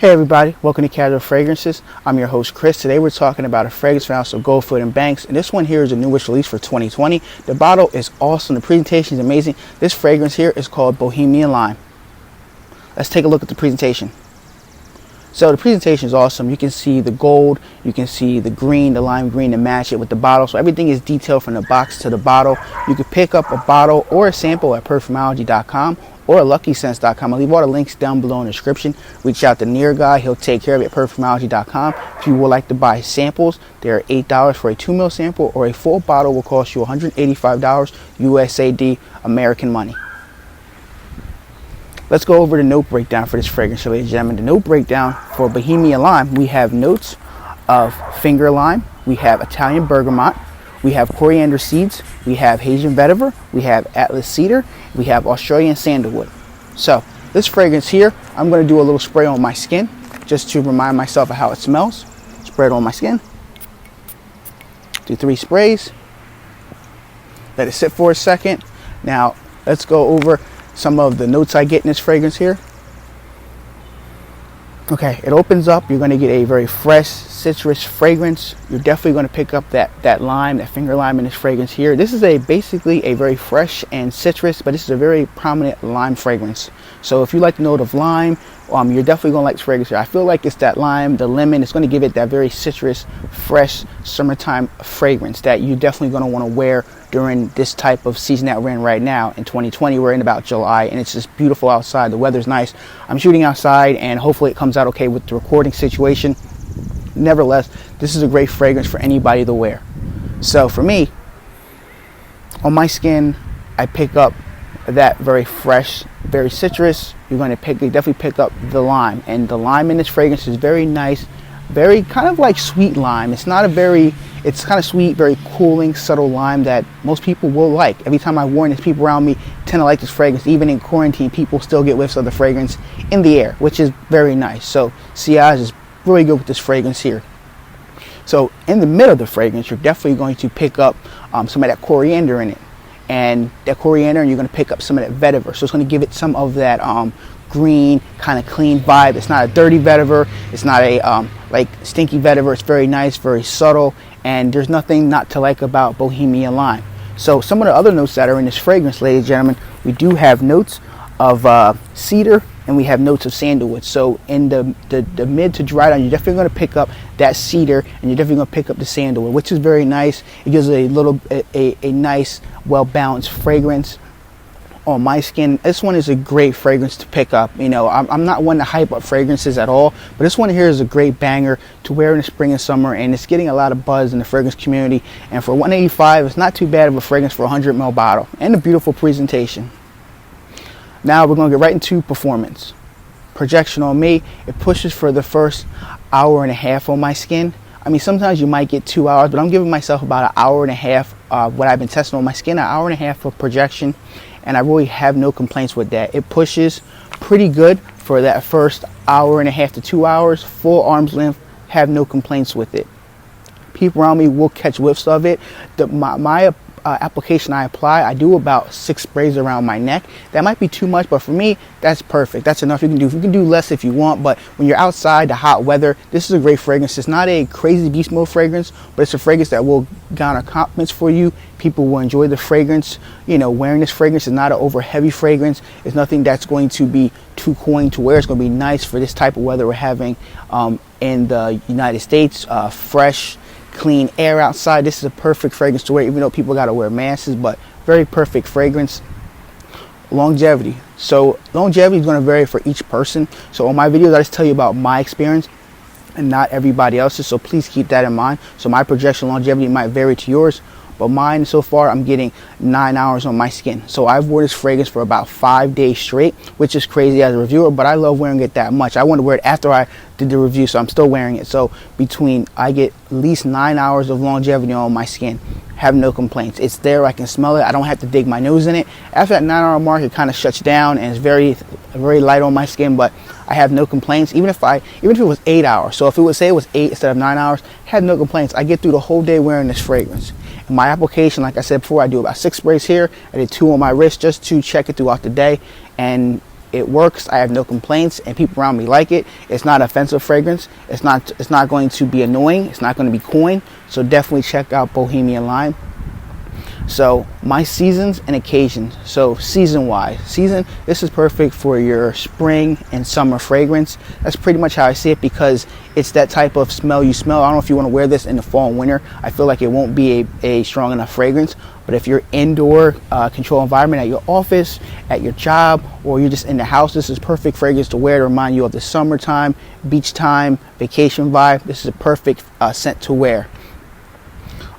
Hey everybody, welcome to Casual Fragrances. I'm your host Chris. Today we're talking about a fragrance from House of Goldfield and Banks, and this one here is a newest release for 2020. The bottle is awesome, the presentation is amazing. This fragrance here is called Bohemian Lime. Let's take a look at the presentation. So the presentation is awesome. You can see the gold, you can see the green, the lime green to match it with the bottle. So everything is detailed from the box to the bottle. You can pick up a bottle or a sample at perfumology.com or luckyscents.com. I'll leave all the links down below in the description. Reach out to Near Guy, he'll take care of it at perfumology.com. If you would like to buy samples, they're $8 for a 2 ml sample, or a full bottle will cost you $185 USAD American money. Let's go over the note breakdown for this fragrance, ladies and gentlemen. The note breakdown for Bohemian Lime, we have notes of finger lime, we have Italian bergamot, we have coriander seeds, we have Haitian vetiver, we have Atlas cedar, we have Australian sandalwood. So this fragrance here, I'm going to do a little spray on my skin just to remind myself of how it smells. Spray it on my skin. Do 3 sprays. Let it sit for a second. Now let's go over some of the notes I get in this fragrance here. Okay, it opens up. You're going to get a very fresh citrus fragrance. You're definitely going to pick up that lime, that finger lime in this fragrance here. This is basically a very fresh and citrus, but this is a very prominent lime fragrance. So if you like the note of lime, you're definitely going to like this fragrance here. I feel like it's that lime, the lemon. It's going to give it that very citrus, fresh, summertime fragrance that you're definitely going to want to wear during this type of season that we're in right now. In 2020, we're in about July, and it's just beautiful outside. The weather's nice. I'm shooting outside, and hopefully it comes out okay with the recording situation. Nevertheless, this is a great fragrance for anybody to wear. So for me, on my skin, I pick up that very fresh, very citrus. You're going to definitely pick up the lime, and the lime in this fragrance is very nice, very kind of like sweet lime. It's kind of sweet, very cooling, subtle lime that most people will like. Every time I worn this, people around me tend to like this fragrance. Even in quarantine, people still get whiffs of the fragrance in the air, which is very nice. So sillage is really good with this fragrance here. So in the middle of the fragrance, you're definitely going to pick up some of that coriander in it. And that coriander, and you're going to pick up some of that vetiver. So it's going to give it some of that green, kind of clean vibe. It's not a dirty vetiver. It's not a like stinky vetiver. It's very nice, very subtle, and there's nothing not to like about Bohemian Lime. So some of the other notes that are in this fragrance, ladies and gentlemen, we do have notes of cedar, and we have notes of sandalwood. So in the mid to dry down, you're definitely going to pick up that cedar, and you're definitely going to pick up the sandalwood, which is very nice. It gives a nice, well-balanced fragrance on my skin. This one is a great fragrance to pick up. You know, I'm not one to hype up fragrances at all, but this one here is a great banger to wear in the spring and summer, and it's getting a lot of buzz in the fragrance community. And for $185, it's not too bad of a fragrance for a 100 ml bottle, and a beautiful presentation. Now we're going to get right into performance. Projection on me, it pushes for the first hour and a half on my skin. I mean, sometimes you might get 2 hours, but I'm giving myself about an hour and a half. What I've been testing on my skin, an hour and a half of projection, and I really have no complaints with that. It pushes pretty good for that first hour and a half to 2 hours, full arm's length, have no complaints with it. People around me will catch whiffs of it. My application I apply, I do about 6 sprays around my neck. That might be too much, but for me, that's perfect. That's enough. You can do less if you want, but when you're outside, the hot weather, this is a great fragrance. It's not a crazy beast mode fragrance, but it's a fragrance that will garner compliments for you. People will enjoy the fragrance. You know, wearing this fragrance is not an over heavy fragrance. It's nothing that's going to be too cooling to wear. It's going to be nice for this type of weather we're having in the United States. Fresh, clean air outside. This is a perfect fragrance to wear, even though people got to wear masks, but very perfect fragrance. Longevity. So longevity is going to vary for each person. So on my videos, I just tell you about my experience and not everybody else's. So please keep that in mind. So my projection longevity might vary to yours, but mine so far, I'm getting 9 hours on my skin. So I've worn this fragrance for about 5 days straight, which is crazy as a reviewer, but I love wearing it that much. I want to wear it after I did the review, so I'm still wearing it. So I get at least 9 hours of longevity on my skin. Have no complaints. It's there. I can smell it. I don't have to dig my nose in it. After that 9 hour mark, it kind of shuts down, and it's very, very light on my skin, but I have no complaints. Even if it was 8 hours. So if it would say it was 8 instead of 9 hours, have no complaints. I get through the whole day wearing this fragrance. In my application, like I said before, I do about 6 sprays here. I did 2 on my wrist just to check it throughout the day, and It works. I have no complaints, and people around me like it. It's not an offensive fragrance. It's not going to be annoying. It's not going to be coin. So definitely check out Bohemian Lime. So my seasons and occasions. So season wise, this is perfect for your spring and summer fragrance. That's pretty much how I see it, because it's that type of smell you smell. I don't know if you want to wear this in the fall and winter. I feel like it won't be a strong enough fragrance. But if you're indoor control environment at your office, at your job, or you're just in the house, this is perfect fragrance to wear to remind you of the summertime, beach time, vacation vibe. This is a perfect scent to wear.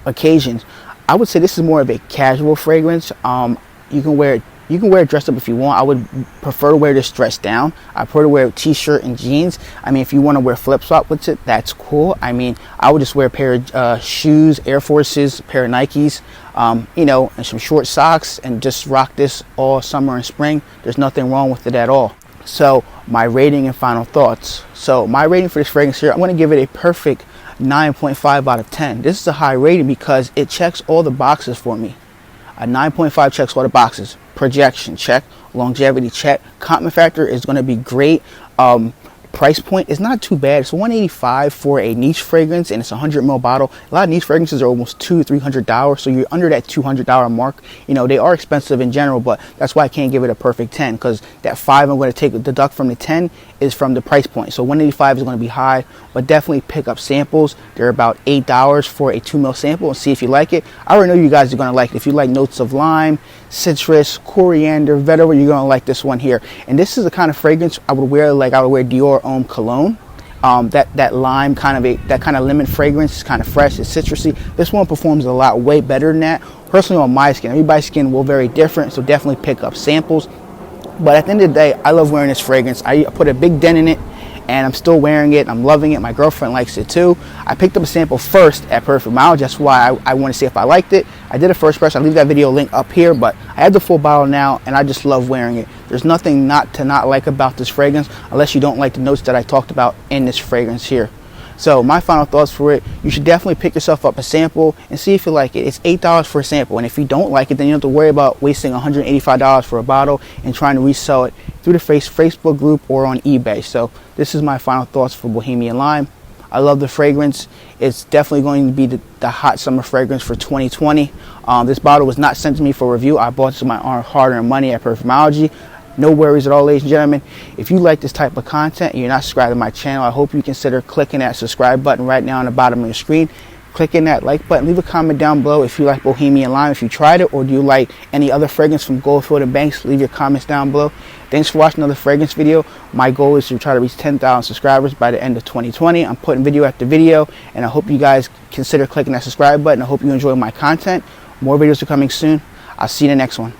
Occasions. I would say this is more of a casual fragrance. You can wear it dressed up if you want. I would prefer to wear this dressed down. I prefer to wear a t-shirt and jeans. I mean, if you want to wear flip-flop with it, that's cool. I mean, I would just wear a pair of shoes, Air Forces, a pair of Nikes, and some short socks, and just rock this all summer and spring. There's nothing wrong with it at all. So my rating and final thoughts. So my rating for this fragrance here, I'm going to give it a perfect 9.5 out of 10. This is a high rating because it checks all the boxes for me. A 9.5 checks all the boxes. Projection, check. Longevity, check. Compliment factor is going to be great. Price point is not too bad. It's $185 for a niche fragrance, and it's a 100 ml bottle. A lot of niche fragrances are almost $200-$300, so you're under that $200 mark. They are expensive in general, but that's why I can't give it a perfect 10, because that 5 I'm going to deduct from the 10 is from the price point. So $185 is going to be high, but definitely pick up samples. They're about $8 for a 2 ml sample, and see if you like it. I already know you guys are going to like it. If you like notes of lime, citrus, coriander, vetiver, you're going to like this one here. And this is the kind of fragrance I would wear, like I would wear Dior Homme Cologne. That lime that kind of lemon fragrance is kind of fresh, it's citrusy. This one performs a lot way better than that. Personally, on my skin, everybody's skin will vary different, so definitely pick up samples. But at the end of the day, I love wearing this fragrance. I put a big dent in it, and I'm still wearing it. I'm loving it. My girlfriend likes it too. I picked up a sample first at Perfumology. That's why I want to see if I liked it. I did a first brush. I'll leave that video link up here, but I have the full bottle now, and I just love wearing it. There's nothing not to like about this fragrance, unless you don't like the notes that I talked about in this fragrance here. So my final thoughts for it, you should definitely pick yourself up a sample and see if you like it. It's $8 for a sample, and if you don't like it, then you don't have to worry about wasting $185 for a bottle and trying to resell it through the Facebook group or on eBay. So this is my final thoughts for Bohemian Lime. I love the fragrance. It's definitely going to be the hot summer fragrance for 2020. This bottle was not sent to me for review. I bought this with my hard-earned money at Perfumology. No worries at all, ladies and gentlemen. If you like this type of content and you're not subscribed to my channel, I hope you consider clicking that subscribe button right now on the bottom of your screen. Clicking that like button. Leave a comment down below if you like Bohemian Lime, if you tried it, or do you like any other fragrance from Goldfield and Banks. Leave your comments down below. Thanks for watching another fragrance video. My goal is to try to reach 10,000 subscribers by the end of 2020. I'm putting video after video, and I hope you guys consider clicking that subscribe button. I hope you enjoy my content. More videos are coming soon. I'll see you in the next one.